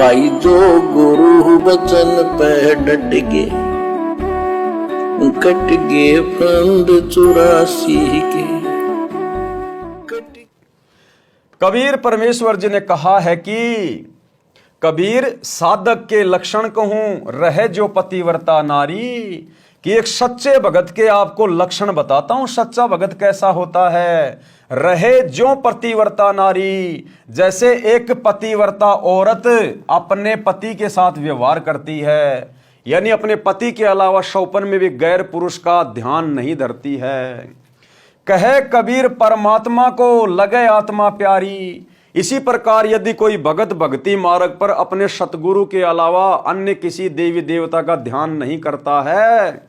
भाई जो गुरु बचन पे डट गे, कट गे फंद 84 के। कबीर परमेश्वर जी ने कहा है कि कबीर साधक के लक्षण कहूं रहे जो पतिव्रता नारी, कि एक सच्चे भगत के आपको लक्षण बताता हूं। सच्चा भगत कैसा होता है? रहे जो पतिव्रता नारी, जैसे एक पतिव्रता औरत अपने पति के साथ व्यवहार करती है, यानी अपने पति के अलावा शौपन में भी गैर पुरुष का ध्यान नहीं धरती है। कहे कबीर परमात्मा को लगे आत्मा प्यारी। इसी प्रकार यदि कोई भगत भक्ति मार्ग पर अपने सतगुरु के अलावा अन्य किसी देवी देवता का ध्यान नहीं करता है,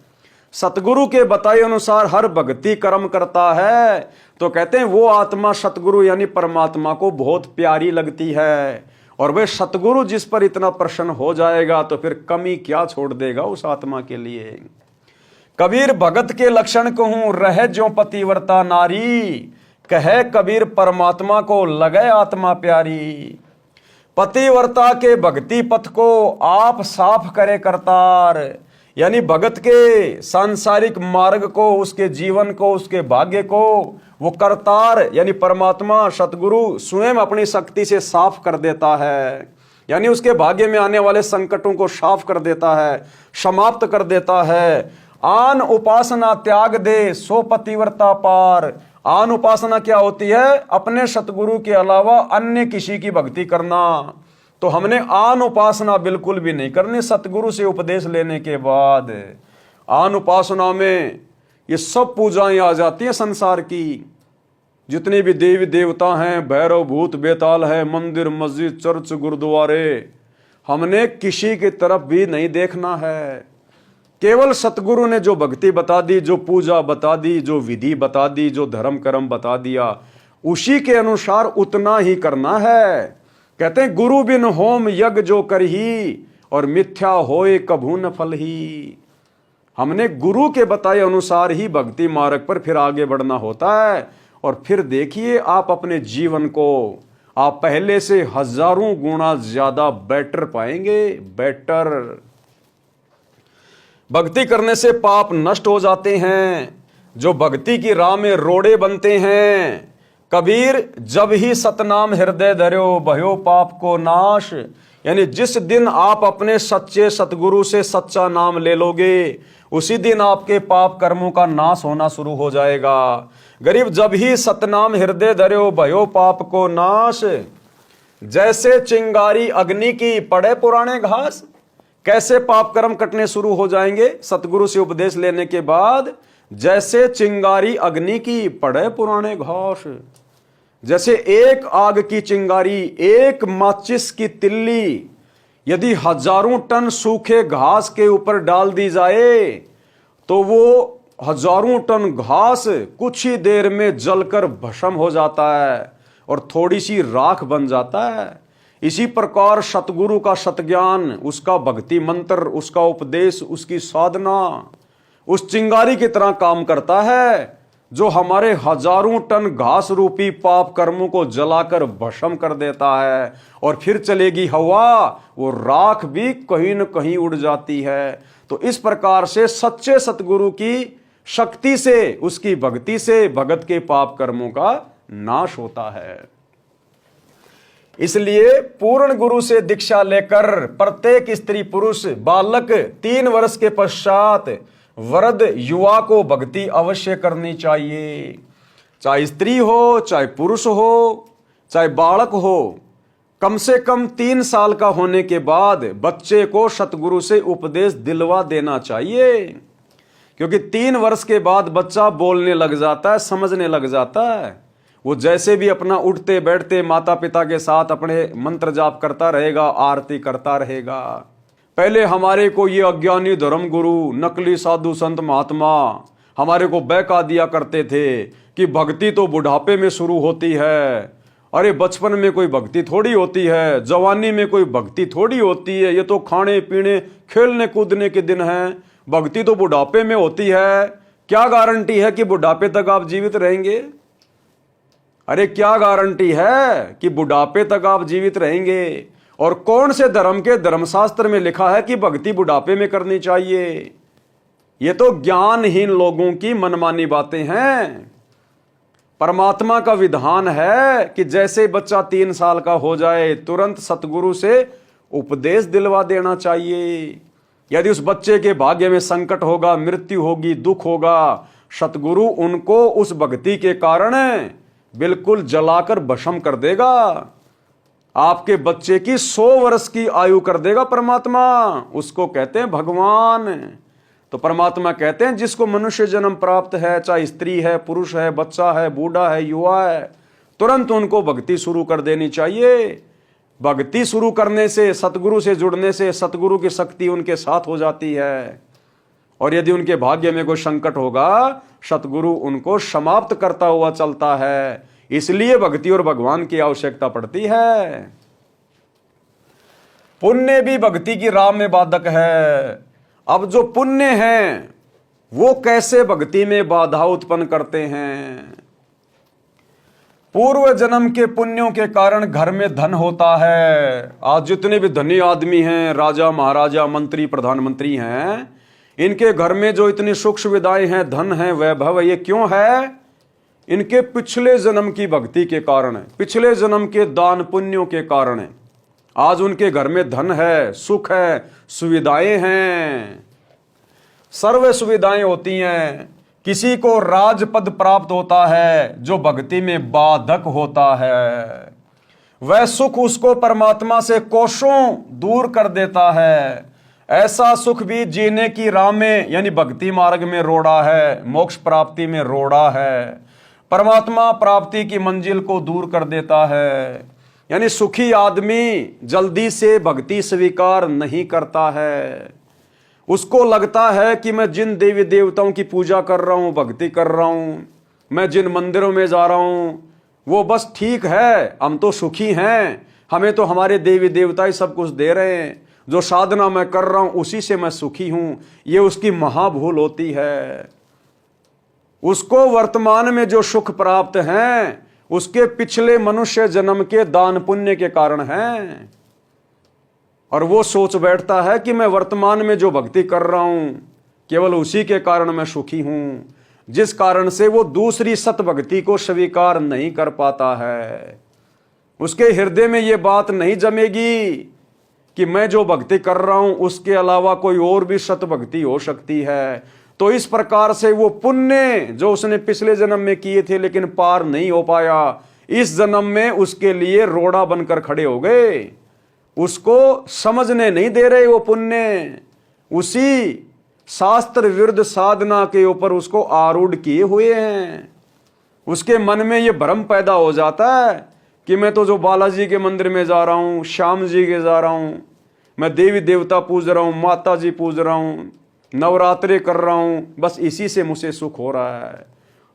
सतगुरु के बताए अनुसार हर भक्ति कर्म करता है, तो कहते हैं वो आत्मा सतगुरु यानी परमात्मा को बहुत प्यारी लगती है। और वह सतगुरु जिस पर इतना प्रसन्न हो जाएगा तो फिर कमी क्या छोड़ देगा उस आत्मा के लिए। कबीर भगत के लक्षण कहूं रहे जो पतिव्रता नारी, कहे कबीर परमात्मा को लगे आत्मा प्यारी। पतिव्रता के भक्ति पथ को आप साफ करे करतार, यानी भगत के सांसारिक मार्ग को, उसके जीवन को, उसके भाग्य को वो करतार यानी परमात्मा सतगुरु स्वयं अपनी शक्ति से साफ कर देता है। यानी उसके भाग्य में आने वाले संकटों को साफ कर देता है, समाप्त कर देता है। आन उपासना त्याग दे सो पतिव्रता पार। आन उपासना क्या होती है? अपने सतगुरु के अलावा अन्य किसी की भक्ति करना। तो हमने आन उपासना बिल्कुल भी नहीं करनी। सतगुरु से उपदेश लेने के बाद आन उपासना में ये सब पूजाएं आ जाती हैं संसार की। जितने भी देवी देवता हैं, भैरव भूत बेताल है, मंदिर मस्जिद चर्च गुरुद्वारे, हमने किसी की तरफ भी नहीं देखना है। केवल सतगुरु ने जो भक्ति बता दी, जो पूजा बता दी, जो विधि बता दी, जो धर्म कर्म बता दिया, उसी के अनुसार उतना ही करना है। कहते हैं गुरु बिन होम यज्ञ जो करही, और मिथ्या होए कभू न फल ही। हमने गुरु के बताए अनुसार ही भक्ति मार्ग पर फिर आगे बढ़ना होता है। और फिर देखिए आप अपने जीवन को आप पहले से हजारों गुना ज्यादा बेटर पाएंगे। बेटर भक्ति करने से पाप नष्ट हो जाते हैं। जो भक्ति की राह में रोड़े बनते हैं, कबीर जब ही सतनाम हृदय धर्यो भयो पाप को नाश, यानी जिस दिन आप अपने सच्चे सतगुरु से सच्चा नाम ले लोगे, उसी दिन आपके पाप कर्मों का नाश होना शुरू हो जाएगा। गरीब जब ही सतनाम हृदय धर्यो भयो पाप को नाश, जैसे चिंगारी अग्नि की पड़े पुराने घास। कैसे पाप कर्म कटने शुरू हो जाएंगे सतगुरु से उपदेश लेने के बाद? जैसे चिंगारी अग्नि की पड़े पुराने घास। जैसे एक आग की चिंगारी, एक माचिस की तिल्ली यदि हजारों टन सूखे घास के ऊपर डाल दी जाए, तो वो हजारों टन घास कुछ ही देर में जलकर भस्म हो जाता है और थोड़ी सी राख बन जाता है। इसी प्रकार सतगुरु का सतज्ञान, उसका भक्ति मंत्र, उसका उपदेश, उसकी साधना उस चिंगारी की तरह काम करता है, जो हमारे हजारों टन घास रूपी पाप कर्मों को जलाकर भस्म कर देता है। और फिर चलेगी हवा, वो राख भी कहीं न कहीं उड़ जाती है। तो इस प्रकार से सच्चे सतगुरु की शक्ति से, उसकी भक्ति से भगत के पाप कर्मों का नाश होता है। इसलिए पूर्ण गुरु से दीक्षा लेकर प्रत्येक स्त्री पुरुष बालक 3 वर्ष के पश्चात वृद्ध युवा को भक्ति अवश्य करनी चाहिए। चाहे स्त्री हो, चाहे पुरुष हो, चाहे बालक हो, कम से कम 3 साल का होने के बाद बच्चे को सतगुरु से उपदेश दिलवा देना चाहिए। क्योंकि 3 वर्ष के बाद बच्चा बोलने लग जाता है, समझने लग जाता है। वो जैसे भी अपना उठते बैठते माता पिता के साथ अपने मंत्र जाप करता रहेगा, आरती करता रहेगा। पहले हमारे को ये अज्ञानी धर्म गुरु, नकली साधु संत महात्मा हमारे को बहका दिया करते थे कि भक्ति तो बुढ़ापे में शुरू होती है। अरे बचपन में कोई भक्ति थोड़ी होती है, जवानी में कोई भक्ति थोड़ी होती है, ये तो खाने पीने खेलने कूदने के दिन हैं। भक्ति तो बुढ़ापे में होती है। क्या गारंटी है कि बुढ़ापे तक आप जीवित रहेंगे? अरे क्या गारंटी है कि बुढ़ापे तक आप जीवित रहेंगे? और कौन से धर्म के धर्मशास्त्र में लिखा है कि भक्ति बुढ़ापे में करनी चाहिए? ये तो ज्ञानहीन लोगों की मनमानी बातें हैं। परमात्मा का विधान है कि जैसे बच्चा 3 साल का हो जाए तुरंत सतगुरु से उपदेश दिलवा देना चाहिए। यदि उस बच्चे के भाग्य में संकट होगा, मृत्यु होगी, दुख होगा, सतगुरु उनको उस भक्ति के कारण बिल्कुल जलाकर भस्म कर देगा। आपके बच्चे की 100 वर्ष की आयु कर देगा परमात्मा। उसको कहते हैं भगवान। तो परमात्मा कहते हैं जिसको मनुष्य जन्म प्राप्त है, चाहे स्त्री है, पुरुष है, बच्चा है, बूढ़ा है, युवा है, तुरंत उनको भक्ति शुरू कर देनी चाहिए। भक्ति शुरू करने से, सतगुरु से जुड़ने से सतगुरु की शक्ति उनके साथ हो जाती है। और यदि उनके भाग्य में कोई संकट होगा, सतगुरु उनको समाप्त करता हुआ चलता है। इसलिए भक्ति और भगवान की आवश्यकता पड़ती है। पुण्य भी भक्ति की राह में बाधक है। अब जो पुण्य हैं वो कैसे भक्ति में बाधा उत्पन्न करते हैं? पूर्व जन्म के पुण्यों के कारण घर में धन होता है। आज जितने भी धनी आदमी हैं, राजा महाराजा, मंत्री प्रधानमंत्री हैं, इनके घर में जो इतनी सुख सुविधाएं हैं, धन है, वैभव, ये क्यों है? इनके पिछले जन्म की भक्ति के कारण है, पिछले जन्म के दान पुण्यों के कारण है। आज उनके घर में धन है, सुख है, सुविधाएं हैं, सर्व सुविधाएं होती हैं। किसी को राजपद प्राप्त होता है जो भक्ति में बाधक होता है। वह सुख उसको परमात्मा से कोसों दूर कर देता है। ऐसा सुख भी जीने की राह में यानी भक्ति मार्ग में रोड़ा है, मोक्ष प्राप्ति में रोड़ा है, परमात्मा प्राप्ति की मंजिल को दूर कर देता है। यानी सुखी आदमी जल्दी से भक्ति स्वीकार नहीं करता है। उसको लगता है कि मैं जिन देवी देवताओं की पूजा कर रहा हूं, भक्ति कर रहा हूं, मैं जिन मंदिरों में जा रहा हूं, वो बस ठीक है, हम तो सुखी हैं, हमें तो हमारे देवी देवता ही सब कुछ दे रहे हैं, जो साधना मैं कर रहा हूं उसी से मैं सुखी हूं। ये उसकी महाभूल होती है। उसको वर्तमान में जो सुख प्राप्त हैं उसके पिछले मनुष्य जन्म के दान पुण्य के कारण हैं। और वो सोच बैठता है कि मैं वर्तमान में जो भक्ति कर रहा हूं केवल उसी के कारण मैं सुखी हूं, जिस कारण से वो दूसरी सत भक्ति को स्वीकार नहीं कर पाता है। उसके हृदय में ये बात नहीं जमेगी कि मैं जो भक्ति कर रहा हूं उसके अलावा कोई और भी सत भक्ति हो सकती है। तो इस प्रकार से वो पुण्य जो उसने पिछले जन्म में किए थे लेकिन पार नहीं हो पाया, इस जन्म में उसके लिए रोड़ा बनकर खड़े हो गए। उसको समझने नहीं दे रहे वो पुण्य। उसी शास्त्र विरुद्ध साधना के ऊपर उसको आरूढ़ किए हुए हैं। उसके मन में ये भ्रम पैदा हो जाता है कि मैं तो जो बालाजी के मंदिर में जा रहा हूं, श्याम जी के जा रहा हूं, मैं देवी देवता पूज रहा हूं, माता जी पूज रहा हूं, नवरात्रे कर रहा हूं, बस इसी से मुझे सुख हो रहा है।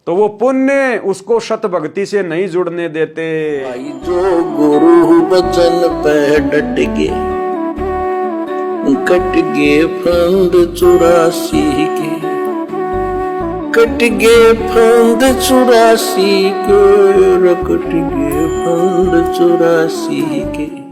तो वो पुण्य उसको सत भक्ति से नहीं जुड़ने देते। भाई जो गुरु बचन पे डट गे, कट गे फंद 84 के, कट गे फंद 84 के, कट गे फंद 84 के।